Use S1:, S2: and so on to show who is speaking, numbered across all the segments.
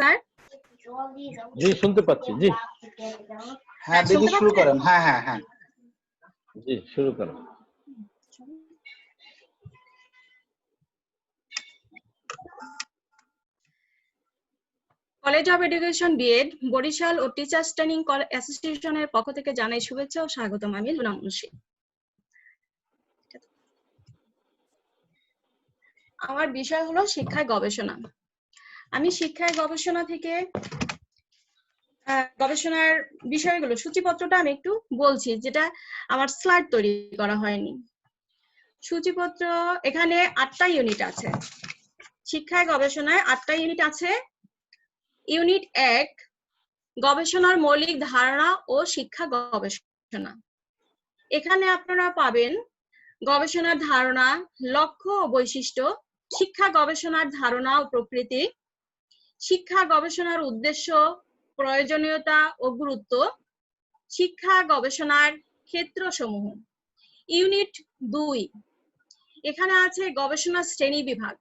S1: Sir
S2: জি শুনতে পাচ্ছি। জি
S3: হ্যাঁ দিদি শুরু করেন। হ্যাঁ হ্যাঁ হ্যাঁ
S2: জি শুরু করো।
S1: College of education B Ed Barishal ও টিচার্স ট্রেনিং অ্যাসোসিয়েশনের পক্ষ থেকে জানাই শুভেচ্ছা ও স্বাগতম। আমি লুনা মুন্সি। আমার বিষয় হলো শিক্ষায় গবেষণা। আমি শিক্ষায় গবেষণা থেকে গবেষণার বিষয়গুলো সূচিপত্রটা আমি একটু বলছি, যেটা আমার স্লাইড তৈরি করা হয়নি। সূচিপত্র এখানে 8টা ইউনিট আছে। শিক্ষায় গবেষণায় 8টা ইউনিট আছে। ইউনিট 1 গবেষণার মৌলিক ধারণা ও শিক্ষা গবেষণা। এখানে আপনারা পাবেন গবেষণার ধারণা, লক্ষ্য ও বৈশিষ্ট্য, শিক্ষা গবেষণার ধারণা ও প্রকৃতি, শিক্ষা গবেষণার উদ্দেশ্য, প্রয়োজনীয়তা ও গুরুত্ব, শিক্ষা গবেষণার ক্ষেত্রসমূহ। ইউনিট 2 এখানে আছে গবেষণা শ্রেণী বিভাগ।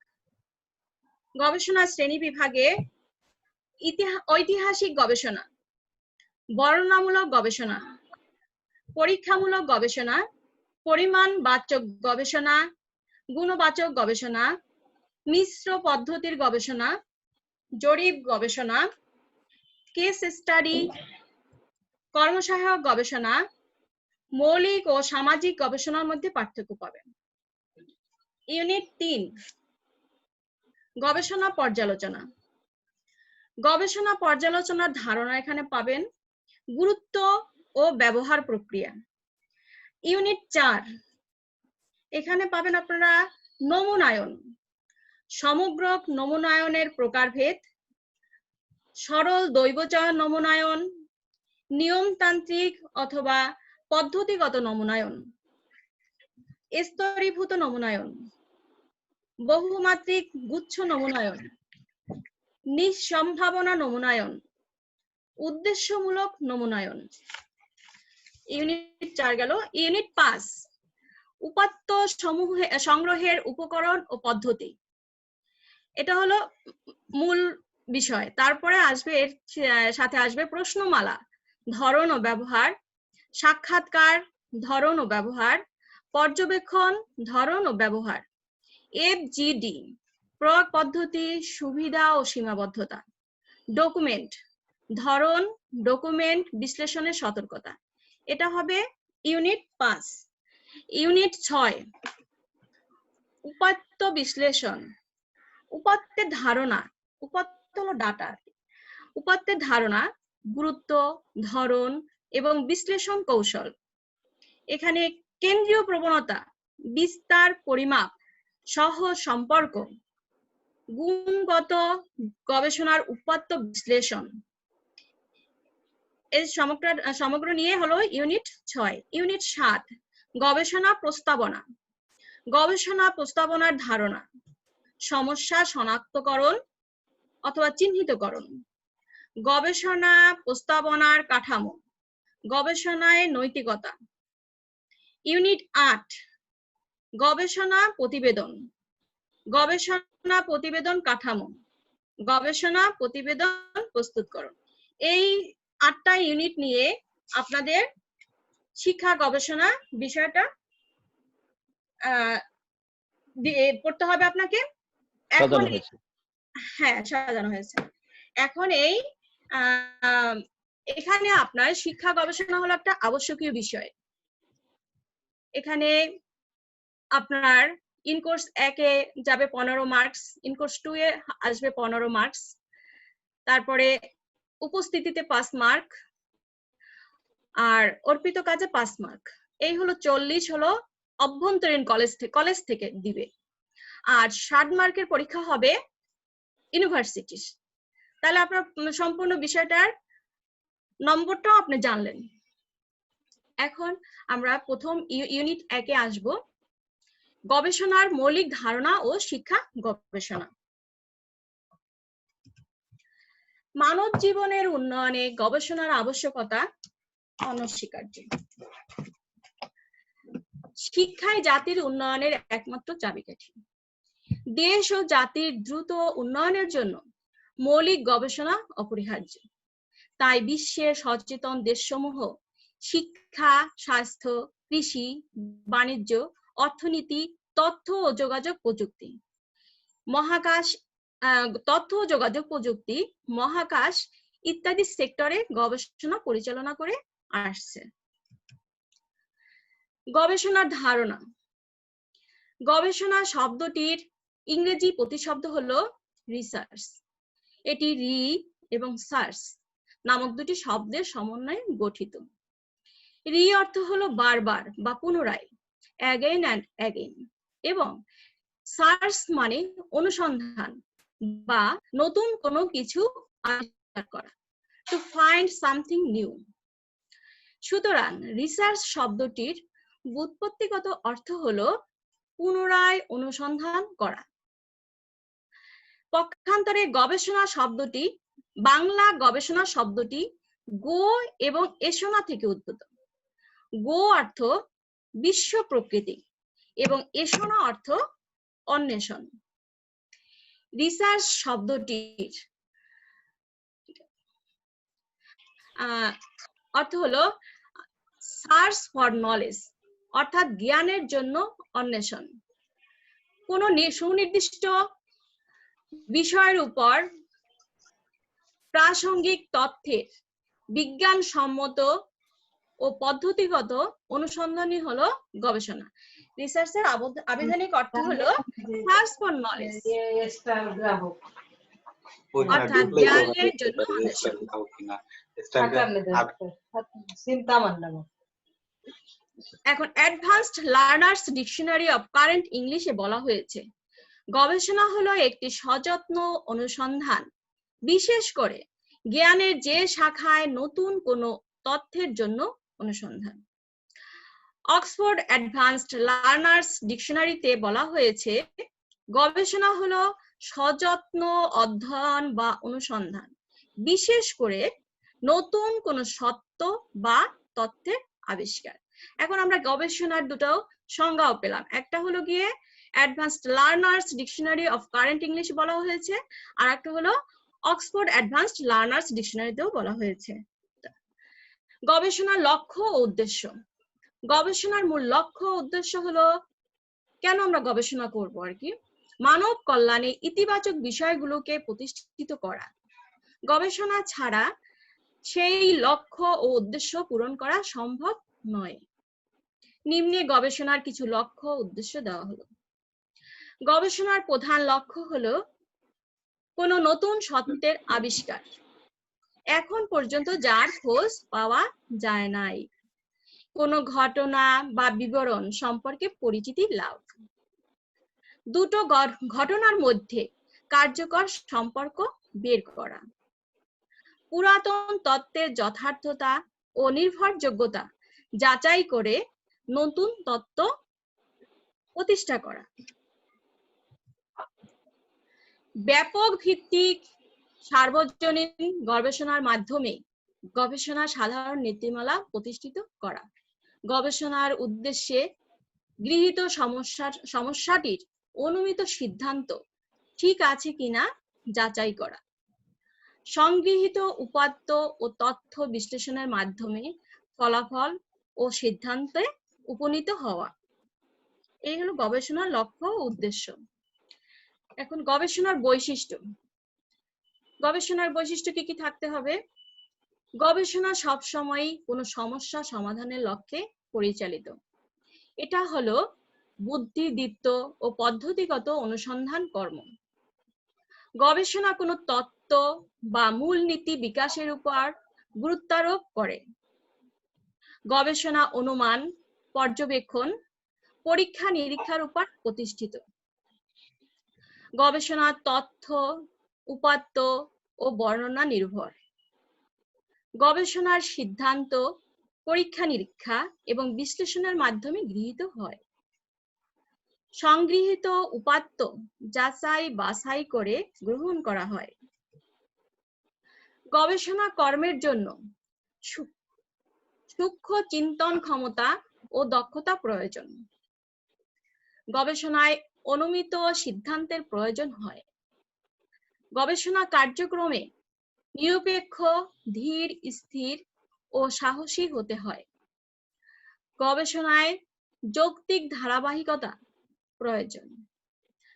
S1: গবেষণা শ্রেণী বিভাগে ঐতিহাসিক গবেষণা, বর্ণনামূলক গবেষণা, পরীক্ষামূলক গবেষণা, পরিমাণবাচক গবেষণা, গুণবাচক গবেষণা, মিশ্র পদ্ধতির গবেষণা, জরিপ গবেষণা, কেস স্টাডি, কর্মসহায়ক গবেষণা, মৌলিক ও সামাজিক গবেষণার মধ্যে পার্থক্য পাবেন। ইউনিট 3 গবেষণা পর্যালোচনা। গবেষণা পর্যালোচনার ধারণা এখানে পাবেন, গুরুত্ব ও ব্যবহার প্রক্রিয়া। ইউনিট 4 এখানে পাবেন আপনারা নমুনায়ন, সমগ্র নমুনায়নের প্রকারভেদ, সরল দৈবচয়ন নমুনায়ন, নিয়মতান্ত্রিক অথবা পদ্ধতিগত নমুনায়ন, স্তরীভূত নমুনায়ন, বহুমাত্রিক গুচ্ছ নমুনায়ন, নিঃসম্ভাবনা নমুনায়ন, উদ্দেশ্যমূলক নমুনায়ন। ইউনিট 4 গেল। ইউনিট 5 উপাত্ত সমূহে সংগ্রহের উপকরণ ও পদ্ধতি। এটা হলো মূল বিষয়। তারপরে আসবে এর সাথে আসবে প্রশ্নমালা, ধরন ও ব্যবহার, সাক্ষাৎকার, ধরন ও ব্যবহার, পর্যবেক্ষণ, ধরন ও ব্যবহার, এফজিডি, প্রয়োগ পদ্ধতি, সুবিধা ও সীমাবদ্ধতা, ডকুমেন্ট, ধরন, ডকুমেন্ট বিশ্লেষণের সতর্কতা। এটা হবে ইউনিট 5। ইউনিট 6 উপাত্ত বিশ্লেষণ। উপাত্তের ধারণা, উপাত্ত হলো ডাটা, উপাত্তের ধারণা, গুরুত্ব, ধরন এবং বিশ্লেষণ কৌশল। এখানে কেন্দ্রীয় প্রবণতা, বিস্তার পরিমাপ, সহ সম্পর্ক, গুণগত গবেষণার উপাত্ত বিশ্লেষণ। এই সমগ্র নিয়ে হলো ইউনিট 6। ইউনিট 7 গবেষণা প্রস্তাবনা। গবেষণা প্রস্তাবনার ধারণা, সমস্যা শনাক্তকরণ অথবা চিহ্নিতকরণ, গবেষণা প্রস্তাবনার কাঠামো, গবেষণায় নৈতিকতা। ইউনিট 8 গবেষণা প্রতিবেদন, গবেষণা প্রতিবেদন কাঠামো, গবেষণা প্রতিবেদন প্রস্তুতকরণ। এই 8টা ইউনিট নিয়ে আপনাদের শিক্ষা গবেষণা বিষয়টা পড়তে হবে আপনাকে। এখন হ্যাঁ সাজানো হয়েছে। এখন এই এখানে আপনার শিক্ষা গবেষণা হলো একটা আবশ্যকীয় বিষয়। এখানে আপনার ইনকোর্স 1 এ যাবে 15 মার্কস, ইনকোর্স 2 এ আসবে 15 মার্কস, তারপরে উপস্থিতিতে 5 মার্ক, আর অর্পিত কাজে 5 মার্ক। এই হলো 40 হলো অভ্যন্তরীণ কলেজ থেকে দিবে। আর 60 মার্কের পরীক্ষা হবে ইউনিভার্সিটি। তাহলে আপনার সম্পূর্ণ বিষয়টার নম্বরটাও আপনি জানলেন। এখন আমরা প্রথম ইউনিট 1 এ আসব, গবেষণার মৌলিক ধারণা ও শিক্ষা গবেষণা। মানব জীবনের উন্নয়নে গবেষণার আবশ্যকতা অনস্বীকার্য। শিক্ষাই জাতির উন্নয়নের একমাত্র চাবিকাঠি। দেশ ও জাতির দ্রুত উন্নয়নের জন্য মৌলিক গবেষণা অপরিহার্য। তাই বিশ্বের সচেতন দেশসমূহ শিক্ষা, স্বাস্থ্য, কৃষি, বাণিজ্য, অর্থনীতি, তথ্য ও যোগাযোগ প্রযুক্তি, মহাকাশ, তথ্য ও যোগাযোগ প্রযুক্তি, মহাকাশ ইত্যাদি সেক্টরে গবেষণা পরিচালনা করে আসছে। গবেষণার ধারণা। গবেষণা শব্দটির ইংরেজি প্রতিশব্দ হলো রিসার্চ। এটি রি এবং সার্চ নামক দুটি শব্দের সমন্বয়ে গঠিত। রি অর্থ হলো বারবার বা পুনরায়, অ্যাগেইন অ্যান্ড অ্যাগেইন, এবং সার্চ মানে অনুসন্ধান বা নতুন কোনো কিছু আবিষ্কার করা, টু ফাইন্ড সামথিং নিউ। সুতরাং রিসার্চ শব্দটির ব্যুৎপত্তিগত অর্থ হলো পুনরায় অনুসন্ধান করা। পক্ষান্তরে গবেষণা শব্দটি, বাংলা গবেষণা শব্দটি গো এবং এষণা থেকে উদ্ভূত। গো অর্থ বিশ্ব প্রকৃতি এবং এষণা অর্থ অন্বেষণ। রিসার্চ শব্দটির অর্থ হলো সার্চ ফর নলেজ, অর্থাৎ জ্ঞানের জন্য অন্বেষণ। কোন সুনির্দিষ্ট বিষয়ের উপর প্রাসঙ্গিক তথ্যের বিজ্ঞানসম্মত ও পদ্ধতিগত অনুসন্ধানই হলো গবেষণা। রিসার্চের আবিধানিক অর্থ হলো সার্চ ফর নলেজ, অর্থাৎ জ্ঞানের জন্য অন্বেষণ। এখন advanced learners dictionary of current ইংলিশে বলা হয়েছে, গবেষণা হলো একটি সযত্ন অনুসন্ধান, বিশেষ করে জ্ঞানের যে শাখায় নতুন কোনো তথ্যের জন্য অনুসন্ধান। অক্সফোর্ড অ্যাডভান্সড লার্নার্স ডিকশনারিতে বলা হয়েছে, গবেষণা হলো সযত্ন অধ্যয়ন বা অনুসন্ধান, বিশেষ করে নতুন কোনো সত্য বা তথ্যের আবিষ্কার। এখন আমরা গবেষণার দুটো সংজ্ঞাও পেলাম, একটা হলো গিয়ে advanced learners dictionary of current English বলা হয়েছে, আর একটা হলো অক্সফোর্ড অ্যাডভান্সড লার্নার্স ডিকশনারিতেও বলা হয়েছে। গবেষণার লক্ষ্য ও উদ্দেশ্য। গবেষণার মূল লক্ষ্য উদ্দেশ্য হলো, কেন আমরা গবেষণা করব আর কি, মানব কল্যাণে ইতিবাচক বিষয়গুলোকে প্রতিষ্ঠিত করা। গবেষণা ছাড়া সেই লক্ষ্য ও উদ্দেশ্য পূরণ করা সম্ভব নয়। নিম্নে গবেষণার কিছু লক্ষ্য উদ্দেশ্য দেওয়া হলো। গবেষণার প্রধান লক্ষ্য হলো কোনো নতুন সত্যের আবিষ্কার, এখন পর্যন্ত যার খোঁজ পাওয়া যায় নাই। কোনো ঘটনা বা বিবরণ সম্পর্কে পরিচিতি লাভ। দুটো ঘটনার মধ্যে কার্যকর সম্পর্ক বের করা। পুরাতন তত্ত্বের যথার্থতা ও নির্ভরযোগ্যতা যাচাই করে নতুন তত্ত্ব প্রতিষ্ঠা করা। ব্যাপক ভিত্তিক সার্বজনীন গবেষণার মাধ্যমে গবেষণা সাধারণ নীতিমালা প্রতিষ্ঠিত করা। গবেষণার উদ্দেশ্যে গৃহীত সমস্যাটির অনুমিত সিদ্ধান্ত ঠিক আছে কিনা যাচাই করা। সংগৃহীত উপাত্ত ও তথ্য বিশ্লেষণের মাধ্যমে ফলাফল ও সিদ্ধান্তে উপনীত হওয়া। এই হলো গবেষণার লক্ষ্য ও উদ্দেশ্য। এখন গবেষণার বৈশিষ্ট্য। গবেষণার বৈশিষ্ট্য কি কি থাকতে হবে? গবেষণা সবসময়ই কোনো সমস্যা সমাধানের লক্ষ্যে পরিচালিত। এটা হলো বুদ্ধিদীপ্ত ও পদ্ধতিগত অনুসন্ধান কর্ম। গবেষণা কোনো তত্ত্ব বা মূলনীতি বিকাশের উপর গুরুত্বারোপ করে। গবেষণা অনুমান, পর্যবেক্ষণ, পরীক্ষা নিরীক্ষার উপর প্রতিষ্ঠিত। গবেষণা তথ্য, উপাত্ত ও বর্ণনা নির্ভর। গবেষণার সিদ্ধান্ত পরীক্ষা নিরীক্ষা এবং বিশ্লেষণের মাধ্যমে গৃহীত হয়। সংগৃহীত উপাত্ত যাচাই বাছাই করে গ্রহণ করা হয়। গবেষণা কর্মের জন্য সূক্ষ্ম চিন্তন ক্ষমতা ও দক্ষতা প্রয়োজন। গবেষণায় অনুমিত সিদ্ধান্তের প্রয়োজন হয়। গবেষণা কার্যক্রমে নিরপেক্ষ, ধীর, স্থির ও সাহসী হতে হয়। গবেষণায় যৌক্তিক ধারাবাহিকতা প্রয়োজন।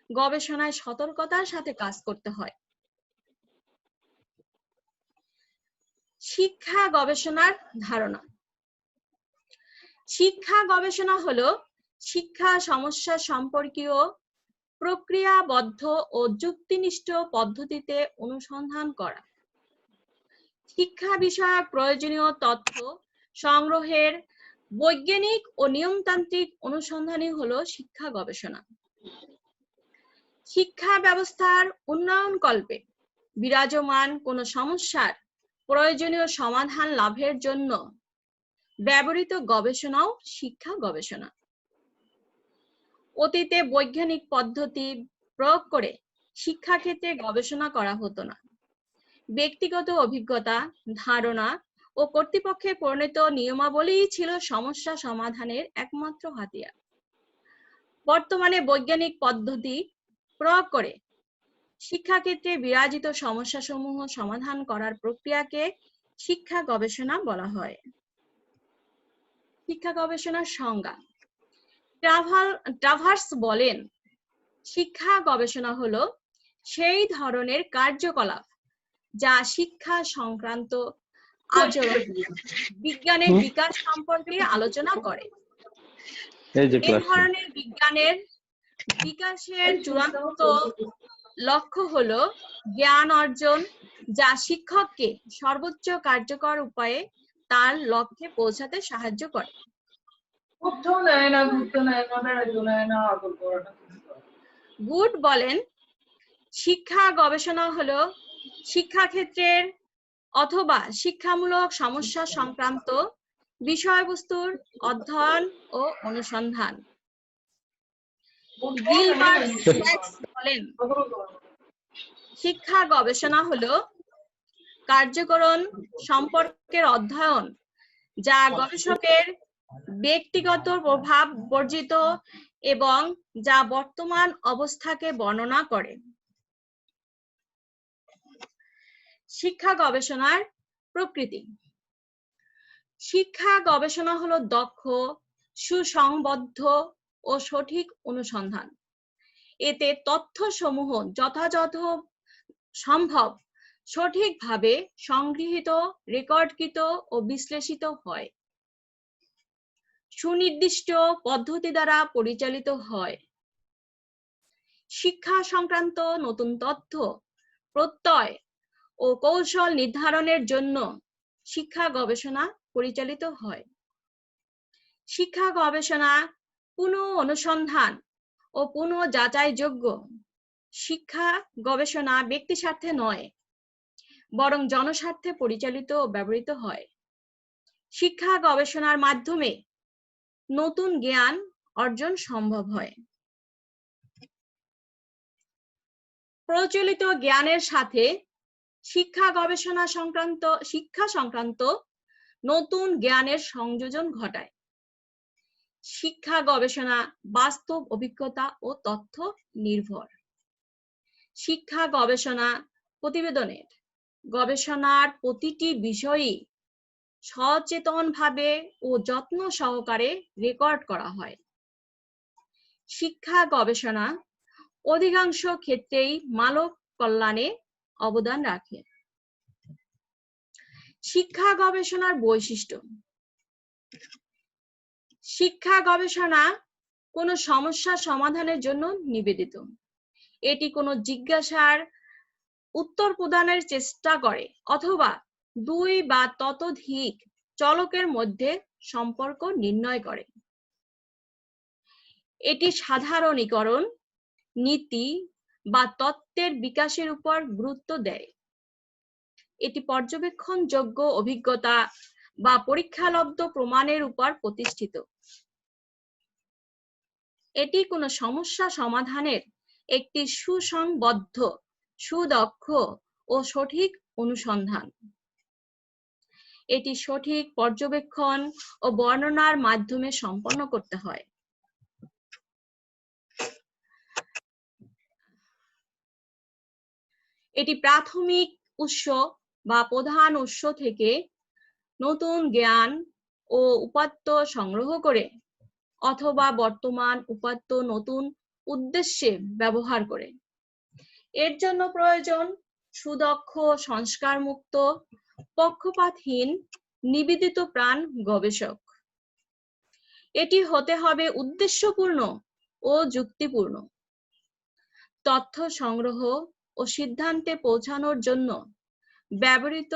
S1: গবেষণায় সতর্কতার সাথে কাজ করতে হয়। শিক্ষা গবেষণার ধারণা। শিক্ষা গবেষণা হলো শিক্ষা সমস্যা সম্পর্কীয় প্রক্রিয়াবদ্ধ ও যুক্তিনিষ্ঠ পদ্ধতিতে অনুসন্ধান করা। শিক্ষা বিষয়ক প্রয়োজনীয় তথ্য সংগ্রহের বৈজ্ঞানিক ও নিয়মতান্ত্রিক অনুসন্ধানই হলো শিক্ষা গবেষণা। শিক্ষা ব্যবস্থার উন্নয়নকল্পে বিরাজমান কোন সমস্যার প্রয়োজনীয় সমাধান লাভের জন্য ব্যবহৃত গবেষণাও শিক্ষা গবেষণা। অতীতে বৈজ্ঞানিক পদ্ধতি প্রয়োগ করে শিক্ষাক্ষেত্রে গবেষণা করা হতো না। ব্যক্তিগত অভিজ্ঞতা, ধারণা ও কর্তৃপক্ষের প্রণীত নিয়মাবলীই ছিল সমস্যা সমাধানের একমাত্র হাতিয়ার। বর্তমানে বৈজ্ঞানিক পদ্ধতি প্রয়োগ করে শিক্ষাক্ষেত্রে বিরাজিত সমস্যাসমূহ সমাধান করার প্রক্রিয়াকে শিক্ষা গবেষণা বলা হয়। শিক্ষা গবেষণার সংজ্ঞা। ট্রাভার্স বলেন, শিক্ষা গবেষণা হলো সেই ধরনের কার্যকলাপ যা শিক্ষা সংক্রান্ত আচরণ বিজ্ঞানের বিকাশ সম্পর্কে আলোচনা করে। এই ধরনের বিজ্ঞানের বিকাশের চূড়ান্ত লক্ষ্য হলো জ্ঞান অর্জন, যা শিক্ষককে সর্বোচ্চ কার্যকর উপায়ে তার লক্ষ্যে পৌঁছাতে সাহায্য করে। গুড বলেন, শিক্ষা গবেষণা হলো শিক্ষাক্ষেত্রের অথবা শিক্ষামূলক সমস্যা সংক্রান্ত বিষয়বস্তুর অধ্যয়ন ও অনুসন্ধান। গিলবার্ট স্যাক্স বলেন, শিক্ষা গবেষণা হলো কার্যকরণ সম্পর্কের অধ্যয়ন যা গবেষকের ব্যক্তিগত প্রভাব বর্জিত এবং যা বর্তমান অবস্থাকে বর্ণনা করে। শিক্ষা গবেষণার প্রকৃতি। শিক্ষা গবেষণা হলো দক্ষ, সুসংবদ্ধ ও সঠিক অনুসন্ধান। এতে তথ্যসমূহ যথাযথ সম্ভব সঠিকভাবে সংগৃহীত, রেকর্ডকৃত ও বিশ্লেষিত হয়। সুনির্দিষ্ট পদ্ধতি দ্বারা পরিচালিত হয়। শিক্ষা সংক্রান্ত নতুন তথ্য, প্রত্যয় ও কৌশল নির্ধারণের জন্য শিক্ষা গবেষণা পরিচালিত হয়। শিক্ষা গবেষণা পুনঃ অনুসন্ধান ও পুনঃ যাচাইযোগ্য। শিক্ষা গবেষণা ব্যক্তি স্বার্থে নয়, বরং জনস্বার্থে পরিচালিত ও ব্যবহৃত হয়। শিক্ষা গবেষণার মাধ্যমে নতুন জ্ঞান অর্জন সম্ভব হয়। প্রচলিত জ্ঞানের সাথে শিক্ষা সংক্রান্ত নতুন জ্ঞানের সংযোজন ঘটায়। শিক্ষা গবেষণা বাস্তব অভিজ্ঞতা ও তথ্য নির্ভর। শিক্ষা গবেষণা প্রতিবেদনের গবেষণার প্রতিটি বিষয়ই সচেতনভাবে ও যত্ন সহকারে রেকর্ড করা হয়। শিক্ষা গবেষণা অধিকাংশ ক্ষেত্রেই মানব কল্যাণে অবদান রাখে। শিক্ষা গবেষণার বৈশিষ্ট্য। শিক্ষা গবেষণা কোনো সমস্যা সমাধানের জন্য নিবেদিত। এটি কোনো জিজ্ঞাসার উত্তর প্রদানের চেষ্টা করে অথবা দুই বা ততোধিক চলকের মধ্যে সম্পর্ক নির্ণয় করে। এটি সাধারণীকরণ, নীতি বা তত্ত্বের বিকাশের উপর গুরুত্ব দেয়। এটি পর্যবেক্ষণযোগ্য অভিজ্ঞতা বা পরীক্ষালব্ধ প্রমাণের উপর প্রতিষ্ঠিত। এটি কোনো সমস্যা সমাধানের একটি সুসংবদ্ধ, সুদক্ষ ও সঠিক অনুসন্ধান। এটি সঠিক পর্যবেক্ষণ ও বর্ণনার মাধ্যমে সম্পন্ন করতে হয়। এটি প্রাথমিক উৎস বা প্রধান উৎস থেকে নতুন জ্ঞান ও উপাত্ত সংগ্রহ করে অথবা বর্তমান উপাত্ত নতুন উদ্দেশ্যে ব্যবহার করে। এর জন্য প্রয়োজন সুদক্ষ, সংস্কারমুক্ত, পক্ষপাতহীন, নিবেদিত প্রাণ গবেষক। এটি হতে হবে উদ্দেশ্যপূর্ণ ও যুক্তিপূর্ণ। তথ্য সংগ্রহ ও সিদ্ধান্তে পৌঁছানোর জন্য ব্যবহৃত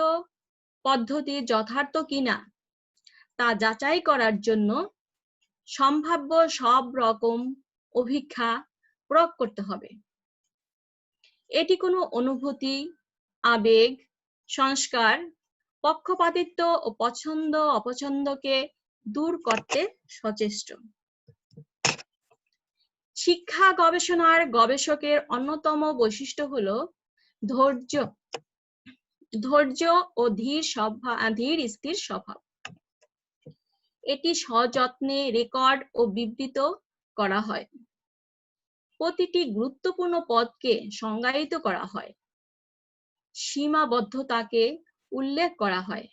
S1: পদ্ধতি যথার্থ কিনা তা যাচাই করার জন্য সম্ভাব্য সব রকম অভিজ্ঞতা প্রয়োগ করতে হবে। এটি কোনো অনুভূতি, আবেগ, সংস্কার, পক্ষপাতিত্ব ও পছন্দ অপছন্দকে দূর করতে সচেষ্ট। শিক্ষা গবেষণার গবেষকের অন্যতম বৈশিষ্ট্য হলো ধৈর্য ও ধীর স্থির স্বভাব। এটি সযত্নে রেকর্ড ও বিবৃত করা হয়। প্রতিটি গুরুত্বপূর্ণ পদকে সংজ্ঞায়িত করা হয়, সীমাবদ্ধতাকে উল্লেখ করা হয়,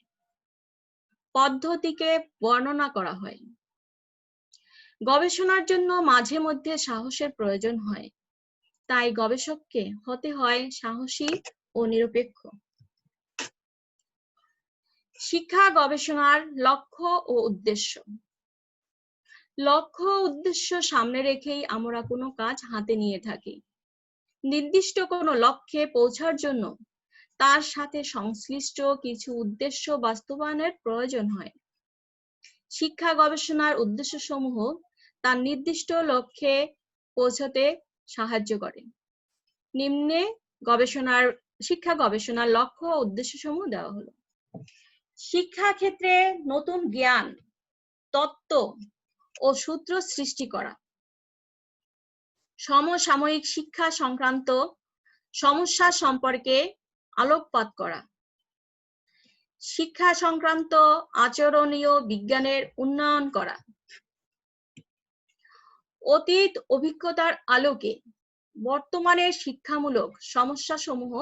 S1: পদ্ধতিকে বর্ণনা করা হয়। গবেষণার জন্য মাঝে মধ্যে সাহসের প্রয়োজন হয়, তাই গবেষককে হতে হয় সাহসী ও নিরপেক্ষ। শিক্ষা গবেষণার লক্ষ্য ও উদ্দেশ্য। লক্ষ্য ও উদ্দেশ্য সামনে রেখেই আমরা কোনো কাজ হাতে নিয়ে থাকি। নির্দিষ্ট কোনো লক্ষ্যে পৌঁছার জন্য তার সাথে সংশ্লিষ্ট কিছু উদ্দেশ্য বাস্তবায়নের প্রয়োজন হয়। শিক্ষা গবেষণার উদ্দেশ্যসমূহ তার নির্দিষ্ট লক্ষ্যে পৌঁছতে সাহায্য করে। নিম্নে শিক্ষা গবেষণার লক্ষ্য ও উদ্দেশ্যসমূহ দেওয়া হলো। শিক্ষা ক্ষেত্রে নতুন জ্ঞান, তত্ত্ব ও সূত্র সৃষ্টি করা, সমসাময়িক শিক্ষা সংক্রান্ত সমস্যা সম্পর্কে আলোকপাত করা, শিক্ষা সংক্রান্ত আচরণীয় বিজ্ঞানের উন্নয়ন করা, অতীত অভিজ্ঞতার আলোকে বর্তমানের শিক্ষামূলক সমস্যাসমূহ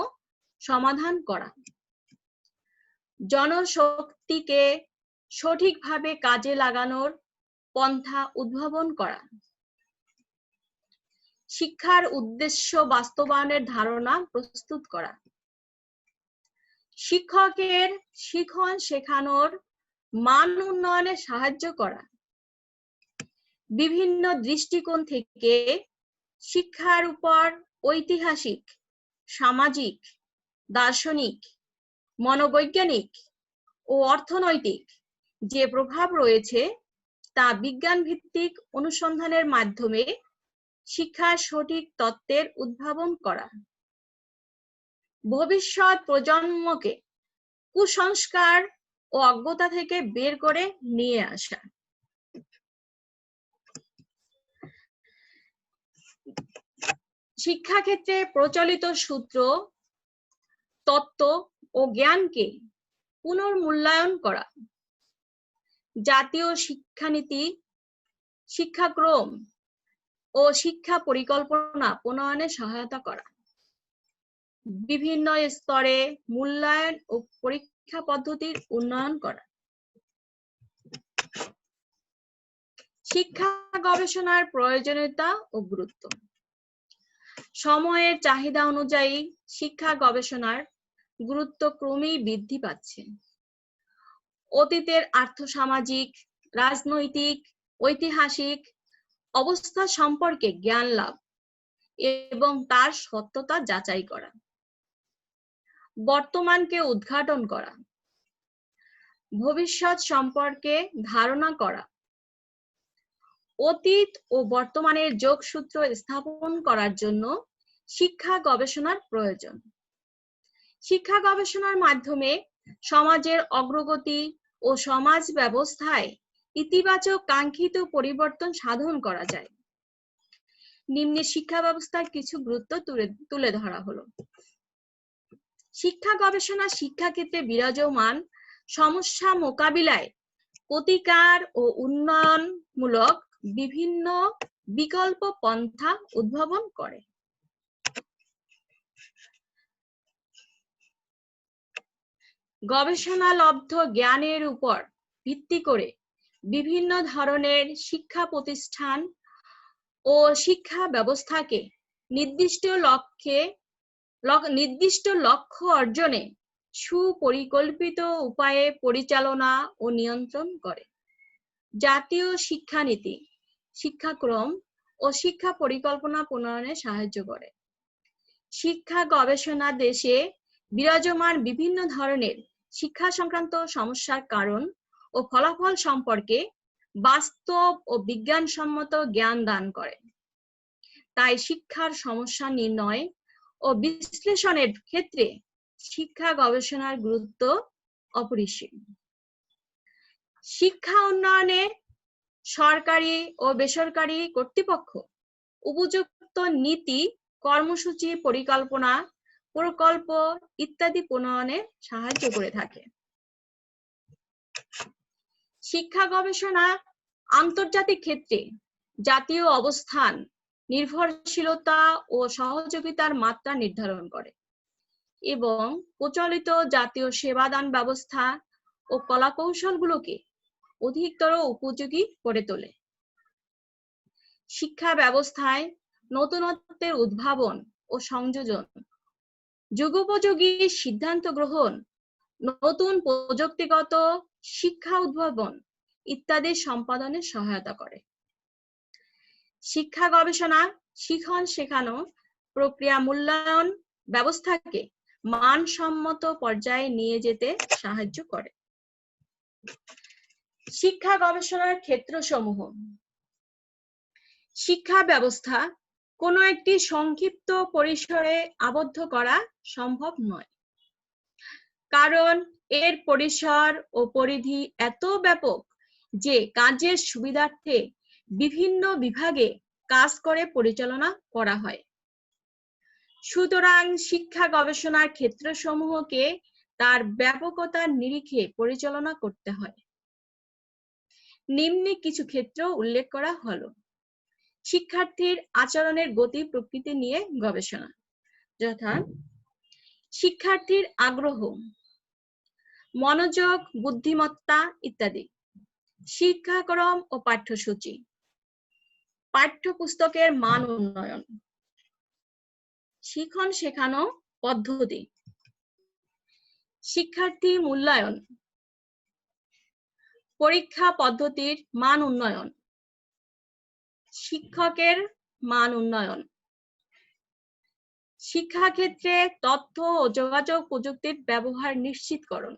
S1: সমাধান করা, জনশক্তিকে সঠিকভাবে কাজে লাগানোর পন্থা উদ্ভাবন করা, শিক্ষার উদ্দেশ্য বাস্তবায়নের ধারণা প্রস্তুত করা, শিক্ষকের শিখন শেখানোর মান উন্নয়নে সাহায্য করা, বিভিন্ন দৃষ্টিকোণ থেকে শিক্ষার উপর ঐতিহাসিক, সামাজিক, দার্শনিক, মনোবৈজ্ঞানিক ও অর্থনৈতিক যে প্রভাব রয়েছে তা বিজ্ঞান ভিত্তিক অনুসন্ধানের মাধ্যমে শিক্ষার সঠিক তত্ত্বের উদ্ভাবন করা, ভবিষ্যৎ প্রজন্মকে কুসংস্কার ও অজ্ঞতা থেকে বের করে নিয়ে আসা। শিক্ষাক্ষেত্রে প্রচলিত সূত্র, তত্ত্ব ও জ্ঞানকে পুনর্মূল্যায়ন করা, জাতীয় শিক্ষানীতি, শিক্ষাক্রম ও শিক্ষা পরিকল্পনা প্রণয়নে সহায়তা করা, বিভিন্ন স্তরে মূল্যায়ন ও পরীক্ষা পদ্ধতির উন্নয়ন করা। শিক্ষা গবেষণার প্রয়োজনীয়তা ও গুরুত্ব। সময়ের চাহিদা অনুযায়ী শিক্ষা গবেষণার গুরুত্ব ক্রমেই বৃদ্ধি পাচ্ছে। অতীতের আর্থসামাজিক, রাজনৈতিক, ঐতিহাসিক অবস্থা সম্পর্কে জ্ঞান লাভ এবং তার সত্যতা যাচাই করা, বর্তমানকে উদ্ঘাটন করা, ভবিষ্যৎ সম্পর্কে ধারণা করা, অতীত ও বর্তমানের যোগসূত্র স্থাপন করার জন্য শিক্ষা গবেষণার প্রয়োজন। শিক্ষা গবেষণার মাধ্যমে সমাজের অগ্রগতি ও সমাজ ব্যবস্থায় ইতিবাচক কাঙ্ক্ষিত পরিবর্তন সাধন করা যায়। নিম্নে শিক্ষা ব্যবস্থার কিছু গুরুত্ব তুলে ধরা হলো। শিক্ষা গবেষণা শিক্ষাক্ষেত্রে বিরাজমান সমস্যা মোকাবিলায় প্রতিকার ও উন্নয়নমূলক বিভিন্ন বিকল্প পন্থা উদ্ভাবন করে। গবেষণালব্ধ জ্ঞানের উপর ভিত্তি করে বিভিন্ন ধরনের শিক্ষা প্রতিষ্ঠান ও শিক্ষা ব্যবস্থাকে নির্দিষ্ট লক্ষ্য অর্জনে সুপরিকল্পিত উপায়ে পরিচালনা ও নিয়ন্ত্রণ করে। জাতীয় শিক্ষানীতি শিক্ষাক্রম ও শিক্ষা পরিকল্পনা প্রণয়নে সাহায্য করে। শিক্ষা গবেষণা দেশে বিরাজমান বিভিন্ন ধরনের শিক্ষা সংক্রান্ত সমস্যার কারণ ও ফলাফল সম্পর্কে বাস্তব ও বিজ্ঞানসম্মত জ্ঞান দান করে। তাই শিক্ষার সমস্যা নির্ণয় ও বিশ্লেষণের ক্ষেত্রে শিক্ষা গবেষণার গুরুত্ব অপরিসীম। শিক্ষা উন্নয়নে সরকারি ও বেসরকারি কর্তৃপক্ষ উপযুক্ত নীতি, কর্মসূচি, পরিকল্পনা, প্রকল্প ইত্যাদি প্রণয়নে সাহায্য করে থাকে। শিক্ষা গবেষণা আন্তর্জাতিক ক্ষেত্রে জাতীয় অবস্থান, নির্ভরশীলতা ও সহযোগিতার মাত্রা নির্ধারণ করে এবং প্রচলিত জাতীয় সেবাদান ব্যবস্থা ও কলাকৌশলগুলোকে অধিকতর উপযোগী করে তোলে। শিক্ষা ব্যবস্থায় নতুনত্বের উদ্ভাবন ও সংযোজন, যুগোপযোগী সিদ্ধান্ত গ্রহণ, নতুন প্রযুক্তিগত শিক্ষা উদ্ভাবন ইত্যাদি সম্পাদনে সহায়তা করে। শিক্ষা গবেষণা শিখন শেখানো প্রক্রিয়া মূল্যায়ন ব্যবস্থাকে মানসম্মত পর্যায়ে নিয়ে যেতে সাহায্য করে। শিক্ষা গবেষণার ক্ষেত্রসমূহ। শিক্ষা ব্যবস্থা কোনো একটি সংক্ষিপ্ত পরিসরে আবদ্ধ করা সম্ভব নয়, কারণ এর পরিসর ও পরিধি এত ব্যাপক যে কাজের সুবিধার্থে বিভিন্ন বিভাগে কাজ করে পরিচালনা করা হয়। সুতরাং শিক্ষা গবেষণার ক্ষেত্রসমূহকে তার ব্যাপকতার নিরিখে পরিচালনা করতে হয়। নিম্নে কিছু ক্ষেত্র উল্লেখ করা হলো। শিক্ষার্থীর আচরণের গতি প্রকৃতি নিয়ে গবেষণা, যথা শিক্ষার্থীর আগ্রহ, মনোযোগ, বুদ্ধিমত্তা ইত্যাদি। শিক্ষাক্রম ও পাঠ্যসূচি, পাঠ্যপুস্তকের মান উন্নয়ন, শিখন শেখানো পদ্ধতি, শিক্ষার্থী মূল্যায়ন, পরীক্ষা পদ্ধতির মান উন্নয়ন, শিক্ষকের মান উন্নয়ন, শিক্ষাক্ষেত্রে তথ্য ও যোগাযোগ প্রযুক্তির ব্যবহার নিশ্চিতকরণ,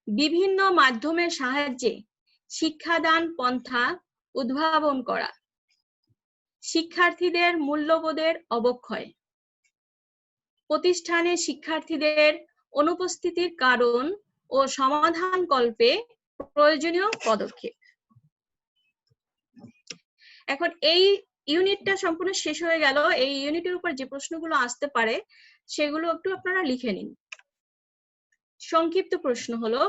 S1: বিভিন্ন মাধ্যমের সাহায্যে শিক্ষাদান পন্থা উদ্ভাবন করা, শিক্ষার্থীদের মূল্যবোধের অবক্ষয়, প্রতিষ্ঠানে শিক্ষার্থীদের অনুপস্থিতির কারণ ও সমাধান কল্পে প্রয়োজনীয় পদক্ষেপ। এখন এই ইউনিটটা সম্পূর্ণ শেষ হয়ে গেল। এই ইউনিটের উপর যে প্রশ্নগুলো আসতে পারে সেগুলো একটু আপনারা লিখে নিন। সংক্ষিপ্ত প্রশ্ন হলো,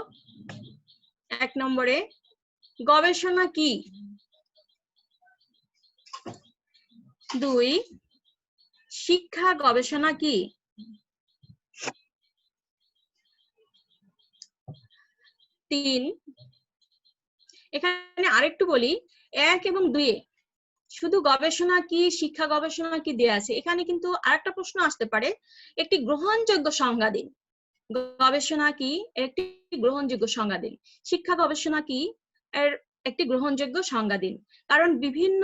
S1: 1 নম্বরে গবেষণা কি? 2, শিক্ষা গবেষণা কি? 3, এখানে আরেকটু বলি, 1 এবং 2 শুধু গবেষণা কি, শিক্ষা গবেষণা কি দেয়া আছে। এখানে কিন্তু আরেকটা প্রশ্ন আসতে পারে, একটি গ্রহণযোগ্য সংজ্ঞা দিন। গবেষণা কি, একটি গ্রহণযোগ্য সংজ্ঞা দিন। শিক্ষা গবেষণা কি, এর একটি গ্রহণযোগ্য সংজ্ঞা দিন। কারণ বিভিন্ন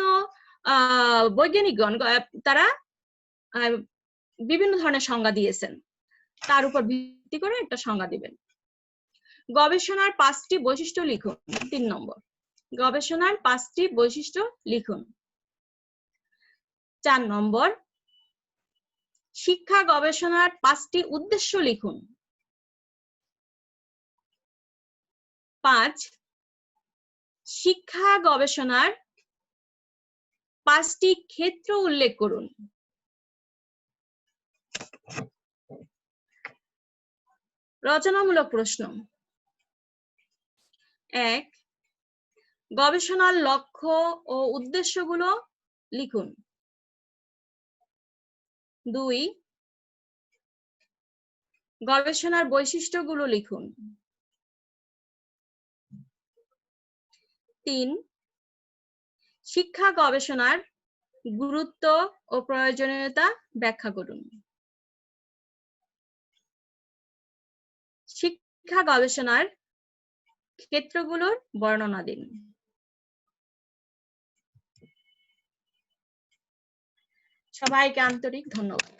S1: বৈজ্ঞানিকগণ তারা বিভিন্ন ধরনের সংজ্ঞা দিয়েছেন, তার উপর ভিত্তি করে একটা সংজ্ঞা দিবেন। গবেষণার 5টি বৈশিষ্ট্য লিখুন। 3 নম্বর, গবেষণার 5টি বৈশিষ্ট্য লিখুন। 4 নম্বর, শিক্ষা গবেষণার 5টি উদ্দেশ্য লিখুন। 5, শিক্ষা গবেষণার 5টি ক্ষেত্র উল্লেখ করুন। রচনামূলক প্রশ্ন। 1, গবেষণার লক্ষ্য ও উদ্দেশ্যগুলো লিখুন। 2, গবেষণার বৈশিষ্ট্যগুলো লিখুন। 3 শিক্ষা গবেষণার গুরুত্ব ও প্রয়োজনীয়তা ব্যাখ্যা করুন। শিক্ষা গবেষণার ক্ষেত্রগুলোর বর্ণনা দিন। সবাইকে আন্তরিক ধন্যবাদ।